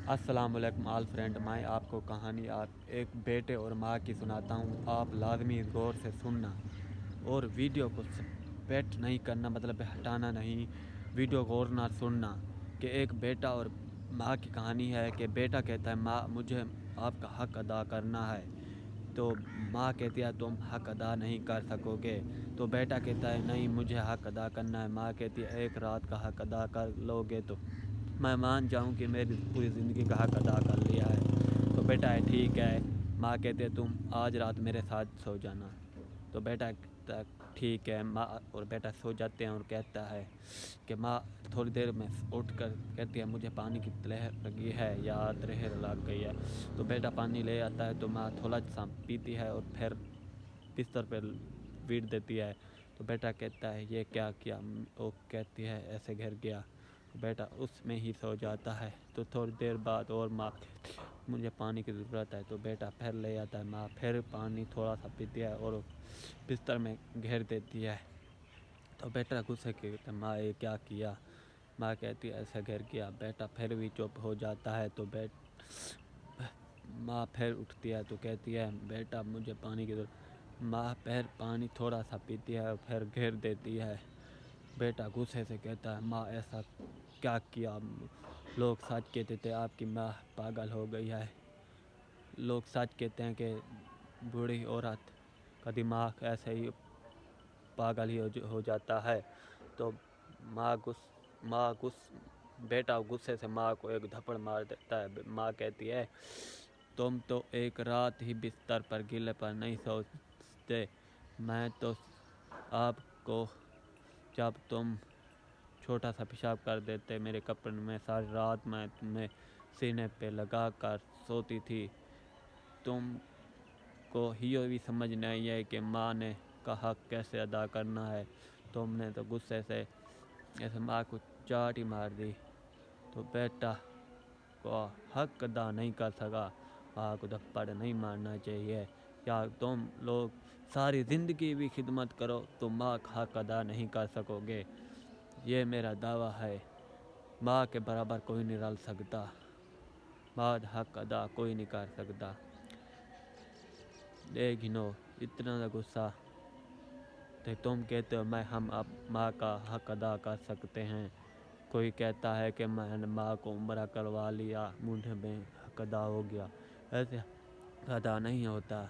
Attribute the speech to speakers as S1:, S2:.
S1: السلام علیکم آل فرینڈ، میں آپ کو کہانی ایک بیٹے اور ماں کی سناتا ہوں۔ آپ لازمی غور سے سننا اور ویڈیو کو سپیٹ نہیں کرنا، مطلب ہٹانا نہیں، ویڈیو غور نہ سننا۔ کہ ایک بیٹا اور ماں کی کہانی ہے کہ بیٹا کہتا ہے ماں مجھے آپ کا حق ادا کرنا ہے، تو ماں کہتی ہے تم حق ادا نہیں کر سکو گے۔ تو بیٹا کہتا ہے نہیں مجھے حق ادا کرنا ہے۔ ماں کہتی ہے ایک رات کا حق ادا کر لو گے تو میں مان جاؤں کہ میری پوری زندگی کا حق ادا کر لیا ہے۔ تو بیٹا ہے ٹھیک ہے۔ ماں کہتے تم آج رات میرے ساتھ سو جانا۔ تو بیٹا کہتا ٹھیک ہے۔ ماں اور بیٹا سو جاتے ہیں اور کہتا ہے کہ ماں تھوڑی دیر میں اٹھ کر کہتی ہے مجھے پانی کی تلہر لگی ہے یا ترہر لگ گئی ہے۔ تو بیٹا پانی لے آتا ہے تو ماں تھوڑا سا پیتی ہے اور پھر بستر پہ ویٹ دیتی ہے۔ تو بیٹا کہتا ہے یہ کیا کیا؟ وہ کہتی ہے ایسے گر گیا۔ بیٹا اس میں ہی سو جاتا ہے۔ تو تھوڑی دیر بعد اور ماں کہتی ہے مجھے پانی کی ضرورت ہے۔ تو بیٹا پھر لے آتا ہے، ماں پھر پانی تھوڑا سا پیتی ہے اور بستر میں گھیر دیتی ہے۔ تو بیٹا غصے کے کہتا ہے ماں یہ کیا کیا؟ ماں کہتی ہے ایسے گر گیا۔ بیٹا پھر بھی چپ ہو جاتا ہے۔ تو ماں پھر اٹھتی ہے تو کہتی ہے بیٹا مجھے پانی کی ضرورت۔ ماں پھر پانی تھوڑا سا پیتی ہے اور پھر گھیر دیتی ہے۔ بیٹا غصے سے کہتا ہے ماں ایسا کیا کیا؟ لوگ سچ کہتے تھے آپ کی ماں پاگل ہو گئی ہے۔ لوگ سچ کہتے ہیں کہ بوڑھی عورت کا دماغ ایسے ہی پاگل ہی ہو جاتا ہے۔ تو بیٹا غصے سے ماں کو ایک دھپڑ مار دیتا ہے۔ ماں کہتی ہے تم تو ایک رات ہی بستر پر گلے پر نہیں سوتے۔ میں تو آپ کو جب تم چھوٹا سا پیشاب کر دیتے میرے کپڑے میں، ساری رات میں تمہیں سینے پہ لگا کر سوتی تھی۔ تم کو یہ بھی سمجھ نہیں ہے کہ ماں نے کا حق کیسے ادا کرنا ہے۔ تم نے تو غصے سے ایسے ماں کو چاٹ ہی مار دی۔ تو بیٹا کو حق ادا نہیں کر سکا، ماں کو دھپڑ نہیں مارنا چاہیے۔ یا تم لوگ ساری زندگی بھی خدمت کرو تو ماں کا حق ادا نہیں کر سکو گے۔ یہ میرا دعویٰ ہے، ماں کے برابر کوئی نہیں رل سکتا، ماں کا حق ادا کوئی نہیں کر سکتا۔ لیکن اتنا غصہ تو تم کہتے ہو ہم اب ماں کا حق ادا کر سکتے ہیں۔ کوئی کہتا ہے کہ میں نے ماں کو عمرہ کروا لیا، مجھے میں حق ادا ہو گیا۔ ایسے ادا نہیں ہوتا۔